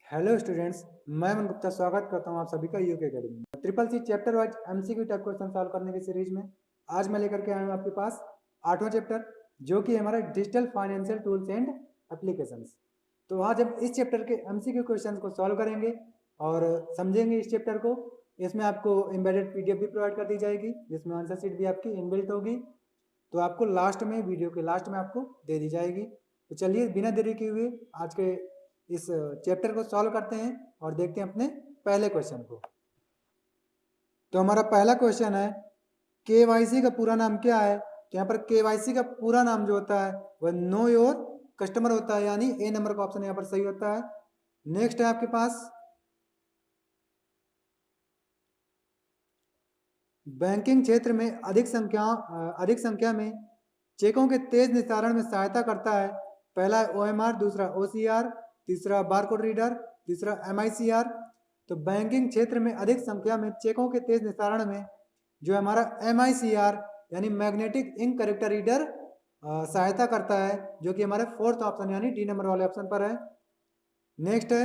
Hello students, मैं मन गुप्ता स्वागत करता हूं आप सभी का यूके अकेडमी में। Triple C chapter wise MCQ type question solve करने की सीरीज में आज मैं लेकर के आया हूं आपके पास आठवां चैप्टर, जो कि हमारा digital financial tools and applications. तो आज हम इस चैप्टर के एमसीक्यू क्वेश्चंस को सॉल्व करेंगे और समझेंगे इस चैप्टर को। इसमें आपको एम्बेडेड पीडीएफ भी प्रोवाइड कर दी जाएगी, जिसमें आंसर शीट भी आपकी इनबिल्ट होगी। तो आपको लास्ट में, वीडियो के लास्ट में आपको दे दी जाएगी। तो चलिए बिना देरी किए हुए आज के इस चैप्टर को सॉल्व करते हैं और देखते हैं अपने पहले क्वेश्चन को। तो हमारा पहला क्वेश्चन है, केवाईसी का पूरा नाम क्या है? तो यहाँ पर केवाईसी का पूरा नाम जो होता है वह नो योर कस्टमर होता है, यानी ए नंबर का ऑप्शन यहाँ पर सही होता है। नेक्स्ट है आपके पास, बैंकिंग क्षेत्र में अधिक संख्या में चेकों के तेज निस्तारण में सहायता करता है। पहला है ओएमआर, दूसरा ओसीआर, तीसरा बारकोड रीडर, तीसरा एमआईसीआर। तो बैंकिंग क्षेत्र में अधिक संख्या में चेकों के तेज निस्तारण में जो हमारा एमआईसीआर यानी मैग्नेटिक इंक कैरेक्टर रीडर सहायता करता है, जो कि हमारे फोर्थ ऑप्शन यानी डी नंबर वाले ऑप्शन पर है। नेक्स्ट है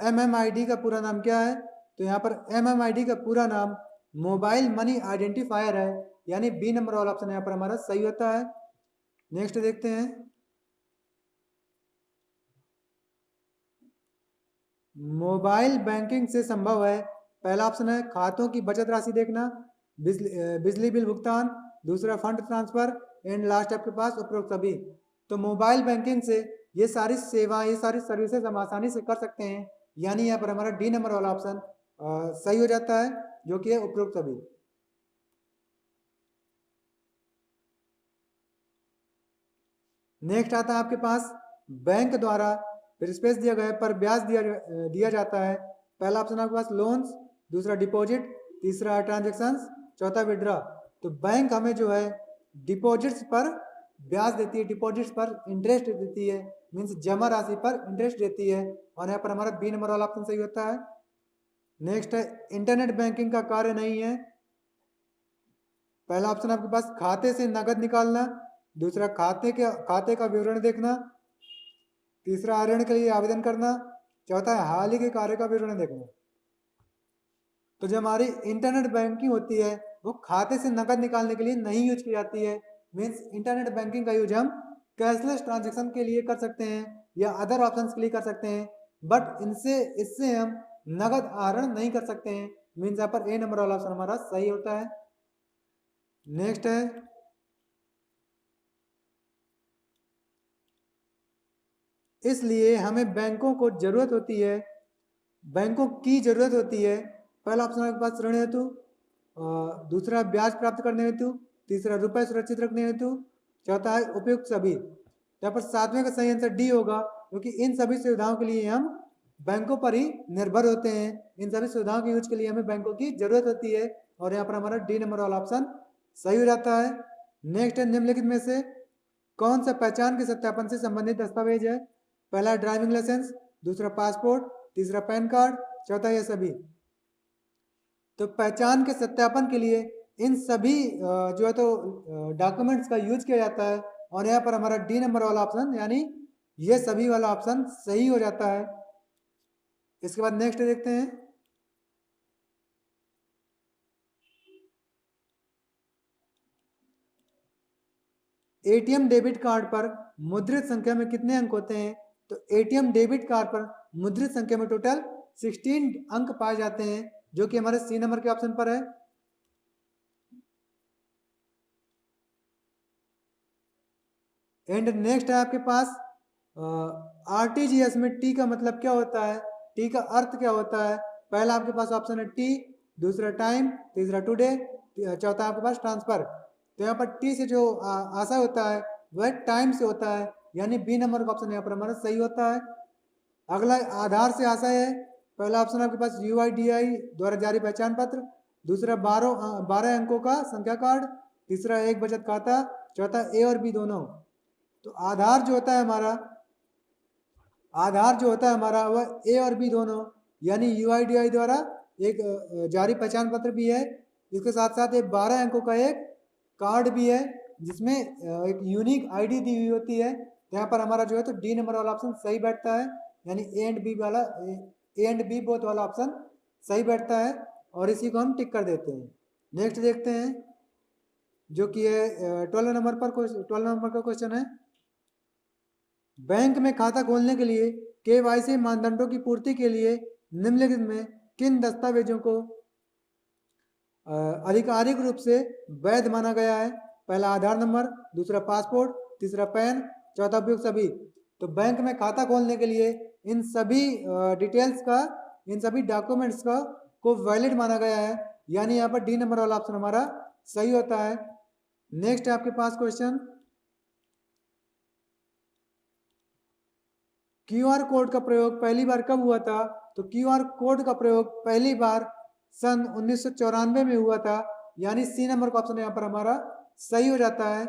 एमएमआईडी का पूरा नाम क्या है? तो यहाँ पर एमएमआईडी का पूरा नाम मोबाइल मनी आइडेंटिफायर है, यानी बी नंबर वाला ऑप्शन यहाँ पर हमारा सही होता है। नेक्स्ट देखते हैं, मोबाइल बैंकिंग से संभव है। पहला ऑप्शन है खातों की बचत राशि देखना, बिजली बिल भुगतान, दूसरा फंड ट्रांसफर, एंड लास्ट आपके पास उपरोक्त सभी। तो मोबाइल बैंकिंग से ये सारी सेवाएं, ये सारी सर्विसेज हम आसानी से कर सकते हैं, यानी यहाँ पर हमारा डी नंबर वाला ऑप्शन सही हो जाता है, जो कि है उपरोक्त सभी। नेक्स्ट आता है आपके पास, बैंक द्वारा प्रिस्पेस दिया गया पर ब्याज दिया जाता है। पहला ऑप्शन आपके पास लोन्स, दूसरा डिपॉजिट, तीसरा ट्रांजेक्शन्स, चौथा विड्रॉ। तो बैंक हमें जो है डिपॉजिट्स पर ब्याज देती है, डिपॉजिट्स पर इंटरेस्ट देती है, मीन्स जमा राशि पर इंटरेस्ट देती है, और यहाँ पर हमारा बी नंबर वाला ऑप्शन सही होता है। नेक्स्ट है इंटरनेट बैंकिंग का कार्य नहीं है। पहला ऑप्शन आपके पास खाते से नगद निकालना, दूसरा खाते का विवरण देखना, तीसरा ऋण के लिए आवेदन करना, चौथा है हाल ही के कार्य का विवरण देखना। तो जो हमारी इंटरनेट बैंकिंग होती है वो खाते से नकद निकालने के लिए नहीं यूज की जाती है। मीन्स इंटरनेट बैंकिंग का यूज हम कैशलेस ट्रांजेक्शन के लिए कर सकते हैं या अदर ऑप्शंस के लिए कर सकते हैं, बट इससे हम नगद आहरण नहीं कर सकते हैं। मीन्स यहाँ पर ए नंबर वाला ऑप्शन हमारा सही होता है। नेक्स्ट है, इसलिए हमें बैंकों की जरूरत होती है। पहला ऑप्शन आपके पास ऋण हेतु, दूसरा ब्याज प्राप्त करने हेतु, तीसरा रुपए सुरक्षित रखने हेतु, चौथा है उपयुक्त सभी। यहाँ पर सातवें का सही आंसर डी होगा, क्योंकि इन सभी सुविधाओं के लिए हम बैंकों पर ही निर्भर होते हैं। इन सभी सुविधाओं के यूज के लिए हमें बैंकों की जरूरत होती है, और यहाँ पर हमारा डी नंबर वाला ऑप्शन सही हो जाता है। नेक्स्ट है, निम्नलिखित में से कौन सा पहचान के सत्यापन से संबंधित दस्तावेज है? पहला ड्राइविंग लाइसेंस, दूसरा पासपोर्ट, तीसरा पैन कार्ड, चौथा ये सभी। तो पहचान के सत्यापन के लिए इन सभी जो है तो डॉक्यूमेंट्स का यूज किया जाता है, और यहाँ पर हमारा डी नंबर वाला ऑप्शन यानी ये सभी वाला ऑप्शन सही हो जाता है। इसके बाद नेक्स्ट देखते हैं, एटीएम डेबिट कार्ड पर मुद्रित संख्या में कितने अंक होते हैं? तो एटीएम डेबिट कार्ड पर मुद्रित संख्या में टोटल 16 अंक पाए जाते हैं, जो कि हमारे सी नंबर के ऑप्शन पर है। एंड नेक्स्ट है आपके पास, आरटीजीएस में टी का मतलब क्या होता है, टी का अर्थ क्या होता है? पहला आपके पास ऑप्शन है टी, दूसरा टाइम, तीसरा टुडे, चौथा आपके पास ट्रांसफर। तो यहाँ पर टी से जो आशय होता है वह टाइम से होता है, यानी बी नंबर का ऑप्शन यहाँ पर हमारा सही होता है। अगला आधार से आशय है। पहला ऑप्शन आपके पास यूआईडीआई द्वारा जारी पहचान पत्र, दूसरा 12 अंकों का संख्या कार्ड, तीसरा एक बचत खाता, चौथा ए और बी दोनों। तो आधार जो होता है हमारा वह ए और बी दोनों, यानी यूआईडीआई द्वारा एक जारी पहचान पत्र भी है, इसके साथ साथ एक 12 अंकों का एक कार्ड भी है, जिसमें एक यूनिक आईडी दी हुई होती है। यहाँ पर हमारा जो है तो डी नंबर वाला ऑप्शन सही बैठता है। यानी ए एंड बी बोथ वाला ऑप्शन सही बैठता है और इसी को हम टिक कर देते हैं। नेक्स्ट देखते हैं जो कि है 12 नंबर का क्वेश्चन है, बैंक में खाता खोलने के लिए केवाईसी मानदंडों की पूर्ति के लिए निम्नलिखित में किन दस्तावेजों को आधिकारिक रूप से वैध माना गया है? पहला आधार नंबर, दूसरा पासपोर्ट, तीसरा पैन, चौथा उपयुक्त सभी। तो बैंक में खाता खोलने के लिए इन सभी डिटेल्स का, इन सभी डॉक्यूमेंट्स का को वैलिड माना गया है, यानी यहाँ पर डी नंबर वाला ऑप्शन हमारा सही होता है। नेक्स्ट है आपके पास क्वेश्चन, क्यूआर कोड का प्रयोग पहली बार कब हुआ था? तो क्यूआर कोड का प्रयोग पहली बार सन 1994 में हुआ था, यानी सी नंबर का ऑप्शन यहाँ पर हमारा सही हो जाता है।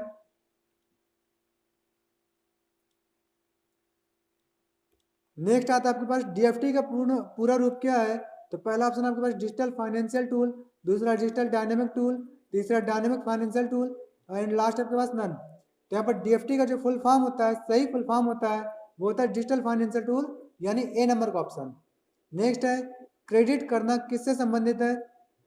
नेक्स्ट आता है आपके पास डीएफटी का पूरा रूप क्या है? तो पहला ऑप्शन आपके पास डिजिटल फाइनेंशियल टूल, दूसरा डिजिटल डायनेमिक टूल, तीसरा dynamic financial tool and last आपके पास नन। तो यहाँ पर डीएफटी का जो फुल फॉर्म होता है, सही फुल फॉर्म होता है वो होता है डिजिटल फाइनेंशियल टूल, यानी ए नंबर का ऑप्शन। नेक्स्ट है क्रेडिट करना किससे संबंधित है?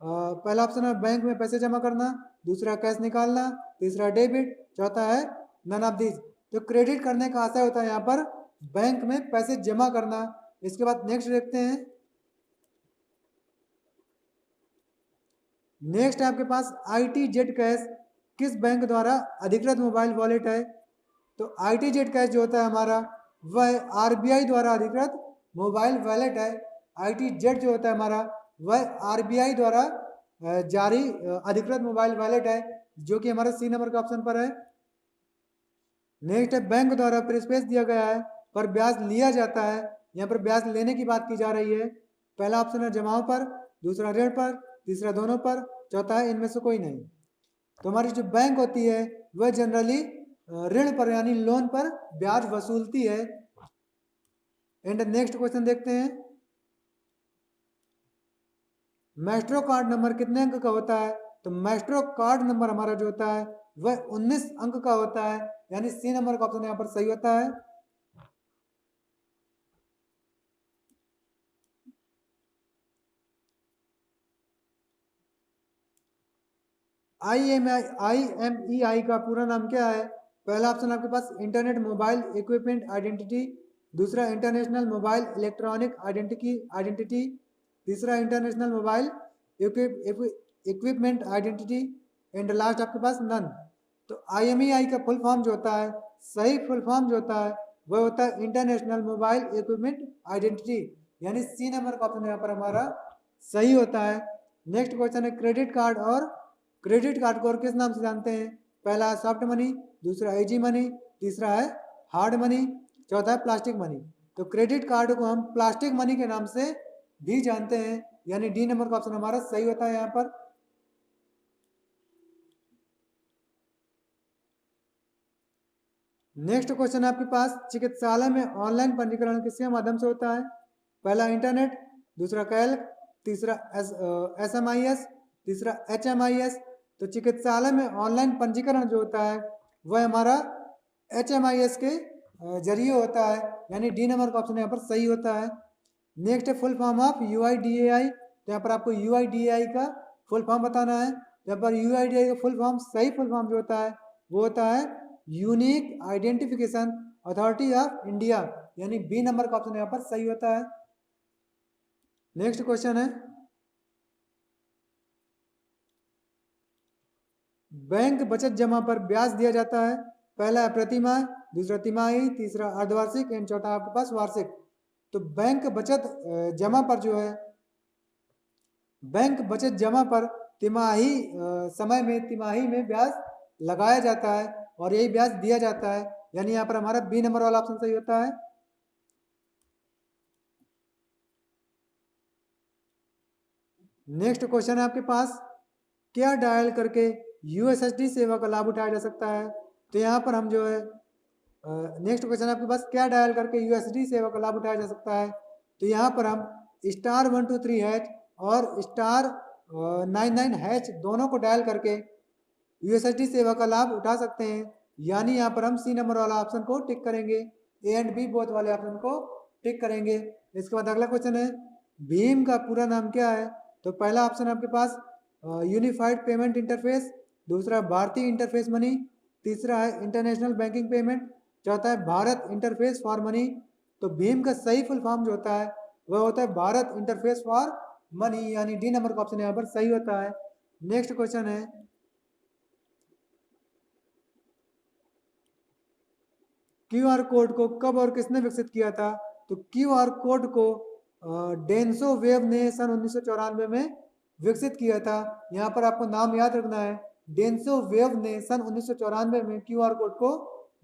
पहला ऑप्शन है बैंक में पैसे जमा करना, दूसरा कैश निकालना, तीसरा डेबिट, चौथा है नन ऑफ दीज। तो क्रेडिट करने का आशय होता है यहाँ पर बैंक में पैसे जमा करना। इसके बाद नेक्स्ट देखते हैं, नेक्स्ट है आपके पास IT जेट कैश किस बैंक द्वारा अधिकृत मोबाइल वॉलेट है? तो IT जेट कैश जो होता है हमारा वह RBI द्वारा अधिकृत मोबाइल वॉलेट है। IT जेट जो होता है हमारा वह RBI द्वारा जारी अधिकृत मोबाइल वॉलेट है, जो कि हमारा सी नंबर का ऑप्शन पर है। नेक्स्ट है बैंक द्वारा प्रिस्पेस दिया गया है पर ब्याज लिया जाता है, यहाँ पर ब्याज लेने की बात की जा रही है। पहला ऑप्शन है जमाओं पर, दूसरा ऋण पर, तीसरा दोनों पर, चौथा है इनमें से कोई नहीं। तो हमारी जो बैंक होती है वह जनरली ऋण पर यानी लोन पर ब्याज वसूलती है। एंड नेक्स्ट क्वेश्चन देखते हैं, मैस्ट्रो कार्ड नंबर कितने अंक का होता है? तो मैस्ट्रो कार्ड नंबर हमारा जो होता है वह 19 अंक का होता है, यानी सी नंबर का ऑप्शन यहाँ पर सही होता है। IMEI का पूरा नाम क्या है? पहला ऑप्शन आपके पास इंटरनेट मोबाइल इक्विपमेंट आइडेंटिटी, दूसरा इंटरनेशनल मोबाइल इलेक्ट्रॉनिक आइडेंटिटी, तीसरा international mobile equipment identity and last आपके पास नन। तो IMEI का फुल फॉर्म जो होता है, सही फुल फॉर्म जो होता है वह होता है इंटरनेशनल मोबाइल इक्विपमेंट आइडेंटिटी, यानी सी नंबर का ऑप्शन यहाँ पर हमारा सही होता है। नेक्स्ट क्वेश्चन है क्रेडिट कार्ड और क्रेडिट कार्ड को और किस नाम से जानते हैं? पहला है सॉफ्ट मनी, दूसरा इजी मनी, तीसरा है हार्ड मनी, चौथा है प्लास्टिक मनी। तो क्रेडिट कार्ड को हम प्लास्टिक मनी के नाम से भी जानते हैं, यानी डी नंबर का ऑप्शन हमारा सही होता है यहाँ पर। नेक्स्ट क्वेश्चन है आपके पास चिकित्सालय में ऑनलाइन पंजीकरण किसके माध्यम से होता है? पहला इंटरनेट, दूसरा कैल्क, तीसरा SMIS, तीसरा HMIS। तो चिकित्सालय में ऑनलाइन पंजीकरण जो होता है वह हमारा HMIS के जरिए होता है, यानी डी नंबर का ऑप्शन यहाँ पर सही होता है। नेक्स्ट है फुल फॉर्म ऑफ UIDAI। तो यहाँ पर आपको UIDAI का फुल फॉर्म बताना है। यहाँ पर UIDAI का फुल फॉर्म, सही फुल फॉर्म जो होता है वो होता है unique identification authority of India, यानी बी नंबर का ऑप्शन यहाँ पर सही होता है। नेक्स्ट क्वेश्चन है बैंक बचत जमा पर ब्याज दिया जाता है, पहला है प्रतिमाह, दूसरा तिमाही, तीसरा अर्धवार्षिक एंड चौथा आपके पास वार्षिक। तो बैंक बचत जमा पर जो है, बैंक बचत जमा पर तिमाही समय में तिमाही में ब्याज लगाया जाता है और यही ब्याज दिया जाता है, यानी यहाँ पर हमारा बी नंबर वाला ऑप्शन सही होता है। नेक्स्ट क्वेश्चन है आपके पास क्या डायल करके USSD सेवा का लाभ उठाया जा सकता है? तो यहाँ पर हम जो है नेक्स्ट क्वेश्चन आपके पास क्या डायल करके USSD सेवा का लाभ उठाया जा सकता है? तो यहाँ पर हम *123# और *99# दोनों को डायल करके USSD सेवा का लाभ उठा सकते हैं, यानी यहाँ पर हम सी नंबर वाला ऑप्शन को टिक करेंगे, ए एंड बी बोथ वाले ऑप्शन को टिक करेंगे। इसके बाद अगला क्वेश्चन है भीम का पूरा नाम क्या है? तो पहला ऑप्शन आपके पास यूनिफाइड पेमेंट इंटरफेस, दूसरा भारतीय इंटरफेस मनी, तीसरा है इंटरनेशनल बैंकिंग पेमेंट, चौथा है भारत इंटरफेस फॉर मनी। तो भीम का सही फुल फॉर्म जो होता है वह होता है भारत इंटरफेस फॉर मनी, यानी डी नंबर का ऑप्शन यहाँ पर सही होता है। नेक्स्ट क्वेश्चन है क्यूआर कोड को कब और किसने विकसित किया था? तो क्यूआर कोड को डेंसो वेव ने सन 1994 में विकसित किया था। यहाँ पर आपको नाम याद रखना है, डेंसो वेव ने सन 1994 में क्यूआर कोड को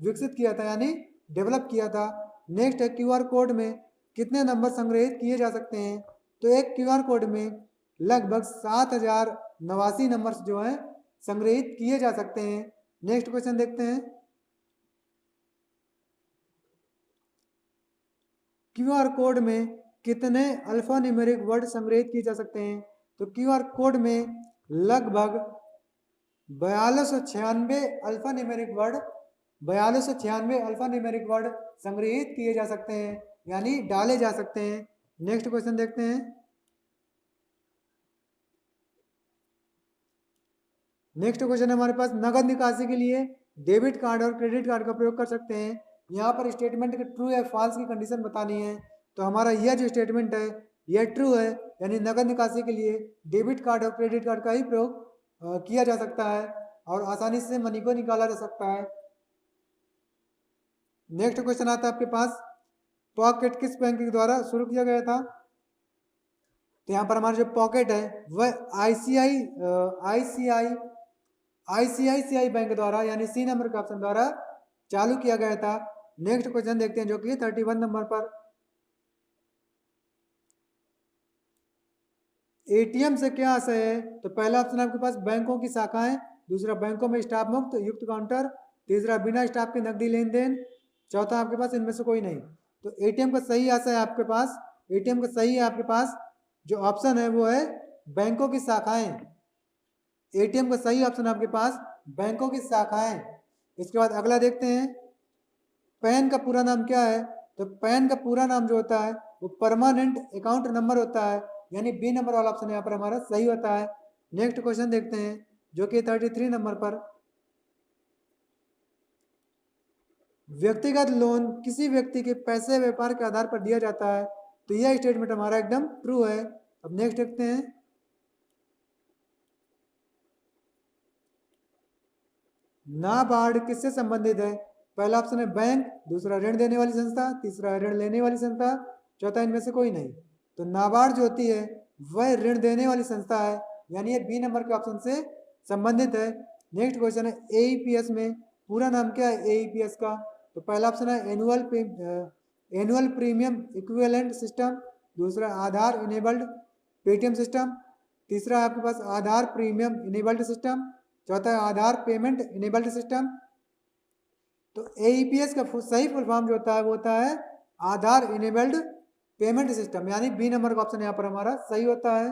विकसित किया था, यानी डेवलप किया था। नेक्स्ट है क्यूआर कोड में कितने नंबर संग्रहित किए जा सकते हैं? तो एक क्यूआर कोड में लगभग 7089 नंबर जो है संग्रहित किए जा सकते हैं। नेक्स्ट क्वेश्चन देखते हैं क्यूआर कोड में कितने अल्फा न्यूमेरिक वर्ड संग्रहित किए जा सकते हैं? तो क्यूआर कोड में लगभग 4296 अल्फा न्यूमेरिक वर्ड संग्रहित किए जा सकते हैं, यानी डाले जा सकते हैं। नेक्स्ट क्वेश्चन देखते हैं नेक्स्ट क्वेश्चन हमारे पास नगद निकासी के लिए डेबिट कार्ड और क्रेडिट कार्ड का प्रयोग कर सकते हैं। यहाँ पर स्टेटमेंट के ट्रू या फॉल्स की कंडीशन बतानी है। तो हमारा यह जो स्टेटमेंट है यह ट्रू है, यानी नगद निकासी के लिए डेबिट कार्ड और क्रेडिट कार्ड का ही प्रयोग किया जा सकता है और आसानी से मनी को निकाला जा सकता है। नेक्स्ट क्वेश्चन आता है आपके पास पॉकेट किस बैंक के द्वारा शुरू किया गया था? तो यहाँ पर हमारा जो पॉकेट है वह आईसीआईसीआई बैंक द्वारा, यानी सी नंबर के ऑप्शन द्वारा चालू किया गया था। नेक्स्ट क्वेश्चन देखते हैं जो कि 31 नंबर पर एटीएम से क्या आशय है? तो पहला ऑप्शन आपके पास बैंकों की शाखाएं, दूसरा बैंकों में स्टाफ मुक्त युक्त काउंटर, तीसरा बिना स्टाफ के नकदी लेन देन, चौथा आपके पास इनमें से कोई नहीं। तो एटीएम का सही आशय है आपके पास, एटीएम का सही है आपके पास जो ऑप्शन है वो है बैंकों की शाखाएं। एटीएम का सही ऑप्शन आपके पास बैंकों की शाखाएं। इसके बाद अगला देखते हैं पैन का पूरा नाम क्या है? तो पैन का पूरा नाम जो होता है वो परमानेंट अकाउंट नंबर होता है, यानी बी नंबर वाला ऑप्शन यहाँ पर हमारा सही होता है। नेक्स्ट क्वेश्चन देखते हैं जो कि 33 नंबर पर व्यक्तिगत लोन किसी व्यक्ति के पैसे व्यापार के आधार पर दिया जाता है। तो यह स्टेटमेंट हमारा एकदम ट्रू है। अब नेक्स्ट देखते हैं नाबार्ड किससे संबंधित है? पहला ऑप्शन है बैंक, दूसरा ऋण देने वाली संस्था, तीसरा ऋण लेने वाली संस्था, चौथा इनमें से कोई नहीं। तो नाबार्ड जो होती है वह ऋण देने वाली संस्था है, यानी ये बी नंबर के ऑप्शन से संबंधित है। नेक्स्ट क्वेश्चन है एईपीएस में पूरा नाम क्या है एईपीएस का? तो पहला ऑप्शन है एनुअल प्रीमियम इक्विवेलेंट सिस्टम, दूसरा आधार इनेबल्ड पेटीएम सिस्टम, तीसरा आपके पास आधार प्रीमियम इनेबल्ड सिस्टम, चौथा आधार पेमेंट इनेबल्ड सिस्टम। तो एईपीएस का सही फुल फॉर्म जो होता है वो होता है आधार इनेबल्ड पेमेंट सिस्टम, यानी बी नंबर का ऑप्शन यहाँ पर हमारा सही होता है।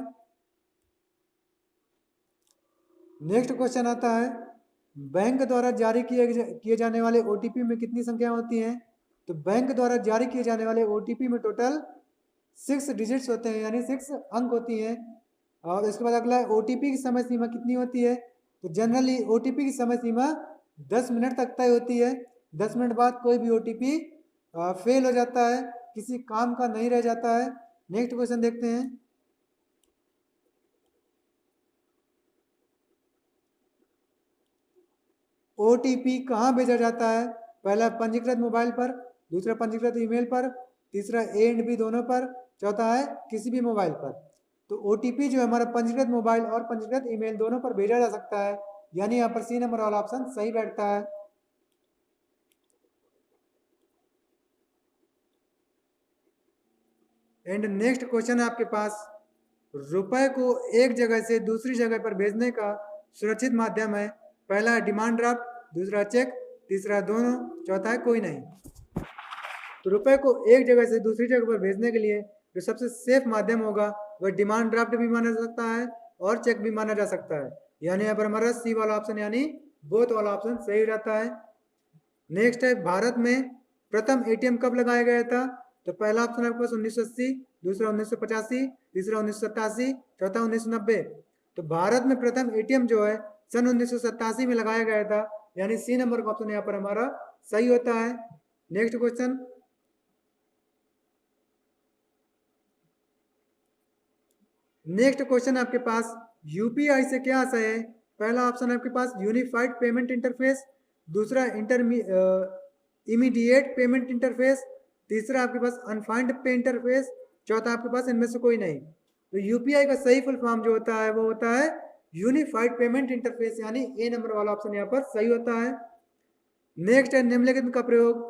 नेक्स्ट क्वेश्चन आता है बैंक द्वारा जारी किए जाने वाले ओटीपी में कितनी संख्या होती हैं? तो बैंक द्वारा जारी किए जाने वाले ओटीपी में टोटल 6 डिजिट्स होते हैं, यानी 6 अंक होती हैं। और इसके बाद अगला ओटीपी की समय सीमा कितनी होती है? तो जनरली ओटीपी की समय सीमा 10 मिनट तक तय होती है। 10 मिनट बाद कोई भी ओटीपी फेल हो जाता है, किसी काम का नहीं रह जाता है। नेक्स्ट क्वेश्चन देखते हैं ओटीपी कहाँ भेजा जाता है? पहला पंजीकृत मोबाइल पर, दूसरा पंजीकृत ईमेल पर, तीसरा ए एंड बी दोनों पर, चौथा है किसी भी मोबाइल पर। तो ओटीपी जो है हमारा पंजीकृत मोबाइल और पंजीकृत ईमेल दोनों पर भेजा जा सकता है, यानी यहाँ पर सी नंबर वाला ऑप्शन सही बैठता है। एंड नेक्स्ट क्वेश्चन है आपके पास रुपए को एक जगह से दूसरी जगह पर भेजने का सुरक्षित माध्यम है। पहला है डिमांड ड्राफ्ट, दूसरा चेक, तीसरा दोनों, चौथा है कोई नहीं। तो रुपए को एक जगह से दूसरी जगह पर भेजने के लिए जो सबसे सेफ माध्यम होगा वह डिमांड ड्राफ्ट भी माना जा सकता है और चेक भी माना जा सकता है, यानी यहाँ पर हमारा सी वाला ऑप्शन यानी बोथ वाला ऑप्शन सही रहता है। नेक्स्ट है भारत में प्रथम एटीएम कब लगाया गया था? तो पहला ऑप्शन आपके पास 1980, दूसरा 1985, तीसरा 1987, चौथा 1990। तो भारत में प्रथम एटीएम जो है सन 1987 में लगाया गया था, यानी सी नंबर का ऑप्शन यहाँ पर हमारा सही होता है। नेक्स्ट क्वेश्चन, नेक्स्ट क्वेश्चन आपके पास यूपीआई से क्या आशय है। पहला ऑप्शन आपके पास यूनिफाइड पेमेंट इंटरफेस, दूसरा इमीडिएट पेमेंट इंटरफेस, तीसरा आपके पास अनफाइंड पे इंटरफेस, चौथा आपके पास इनमें से कोई नहीं। तो यूपीआई का सही फुल फॉर्म जो होता है वो होता है यूनिफाइड पेमेंट इंटरफेस, यानी ए नंबर वाला ऑप्शन यहाँ पर सही होता है। नेक्स्ट है निम्नलिखित का प्रयोग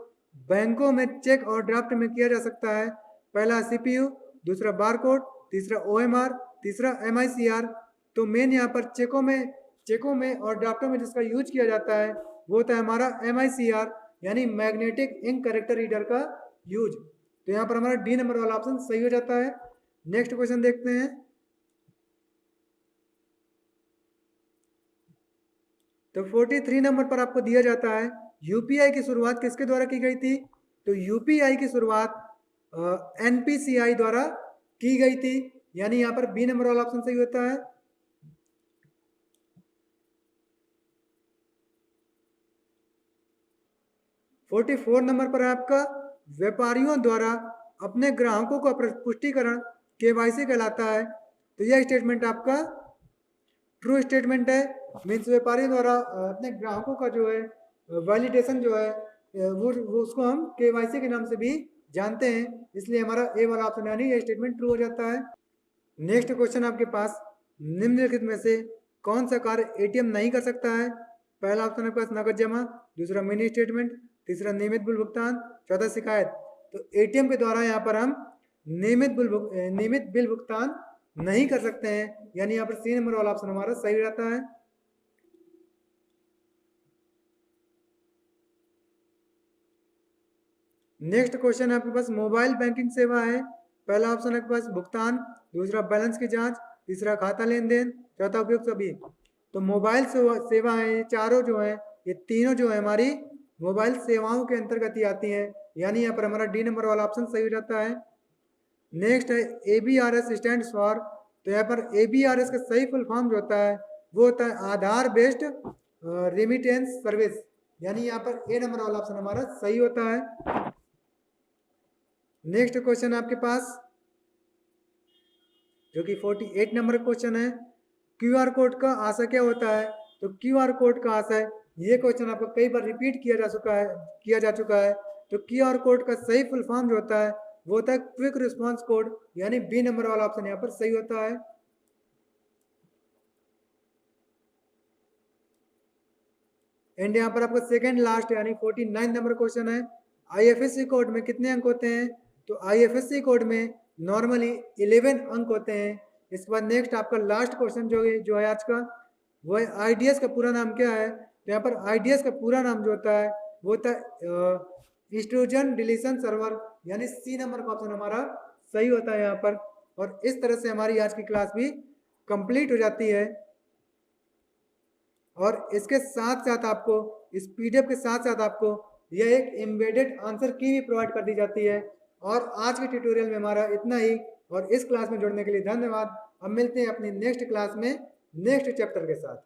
बैंकों में चेक और ड्राफ्ट में किया जा सकता है। पहला सीपीयू, दूसरा बारकोड, तीसरा ओएमआर, तीसरा एमआईसीआर। तो मेन यहाँ पर चेकों में और ड्राफ्टों में जिसका यूज किया जाता है वो होता है हमारा एमआईसीआर, यानी मैग्नेटिक इंक कैरेक्टर रीडर का यूज। तो यहाँ पर हमारा डी नंबर वाला ऑप्शन सही हो जाता है। नेक्स्ट क्वेश्चन देखते हैं। तो 43 नंबर पर आपको दिया जाता है यूपीआई की शुरुआत किसके द्वारा की गई थी। तो यूपीआई की शुरुआत एनपीसीआई द्वारा की गई थी, यानी यहाँ पर बी नंबर वाला ऑप्शन सही होता है। फोर्टी 44 नंबर पर है आपका व्यापारियों द्वारा अपने ग्राहकों का पुष्टिकरण केवाईसी कहलाता है। तो यह स्टेटमेंट आपका ट्रू स्टेटमेंट है। मीन्स व्यापारियों द्वारा अपने ग्राहकों का जो है वैलिडेशन जो है वो उसको हम केवाईसी के नाम से भी जानते हैं, इसलिए हमारा ए वाला ऑप्शन यानी ये स्टेटमेंट ट्रू हो जाता है। नेक्स्ट क्वेश्चन आपके पास निम्नलिखित में से कौन सा कार्य एटीएम नहीं कर सकता है। पहला ऑप्शन आपके पास नकद जमा, दूसरा मिनी स्टेटमेंट, तीसरा नियमित बिल भुगतान, चौथा शिकायत। तो एटीएम के द्वारा यहाँ पर हम नियमित बिल भुगतान नहीं कर सकते हैं, यानी यहाँ पर सी नंबर वाला ऑप्शन हमारा सही रहता है। नेक्स्ट क्वेश्चन आपके पास मोबाइल बैंकिंग सेवा है। पहला ऑप्शन आपके पास भुगतान, दूसरा बैलेंस की जांच, तीसरा खाता लेन देन, चौथा उपयोग सभी। तो मोबाइल सेवा है, ये चारों जो है ये तीनों जो है हमारी मोबाइल सेवाओं के अंतर्गत ही आती हैं, यानी यहाँ पर हमारा डी नंबर वाला ऑप्शन सही हो जाता है। नेक्स्ट है ABRS स्टैंड फॉर। तो यहाँ पर ABRS का सही फुल फॉर्म जो होता है वो होता है आधार बेस्ड रेमिटेंस सर्विस, यानी यहाँ पर ए नंबर वाला ऑप्शन हमारा सही होता है। नेक्स्ट क्वेश्चन आपके पास जो कि 48 नंबर क्वेश्चन है, क्यूआर कोड का आशय क्या होता है। तो क्यूआर कोड का आशय, ये क्वेश्चन आपको कई बार रिपीट किया जा चुका है। तो क्यूआर कोड का सही फुल फॉर्म जो होता है वो होता है क्विक रिस्पांस कोड, यानी बी नंबर वाला ऑप्शन यहाँ पर सही होता है। एंड यहाँ पर आपका सेकंड लास्ट यानी 49 नंबर क्वेश्चन है, आईएफएससी कोड में कितने अंक होते हैं। तो आईएफएससी कोड में नॉर्मली 11 अंक होते हैं। इसके बाद नेक्स्ट आपका लास्ट क्वेश्चन जो है आज का वो है आईडीएस का पूरा नाम क्या है। तो यहाँ पर आईडीएस का पूरा नाम जो होता है वो होता है इंस्ट्रूजन डिलीशन सर्वर, यानी सी नंबर का ऑप्शन हमारा सही होता है यहाँ पर। और इस तरह से हमारी आज की क्लास भी कंप्लीट हो जाती है। और इसके साथ साथ आपको इस पीडीएफ के साथ साथ आपको यह एक एम्बेडेड आंसर की भी प्रोवाइड कर दी जाती है। और आज के ट्यूटोरियल में हमारा इतना ही, और इस क्लास में जुड़ने के लिए धन्यवाद। अब मिलते हैं अपनी नेक्स्ट क्लास में नेक्स्ट चैप्टर के साथ।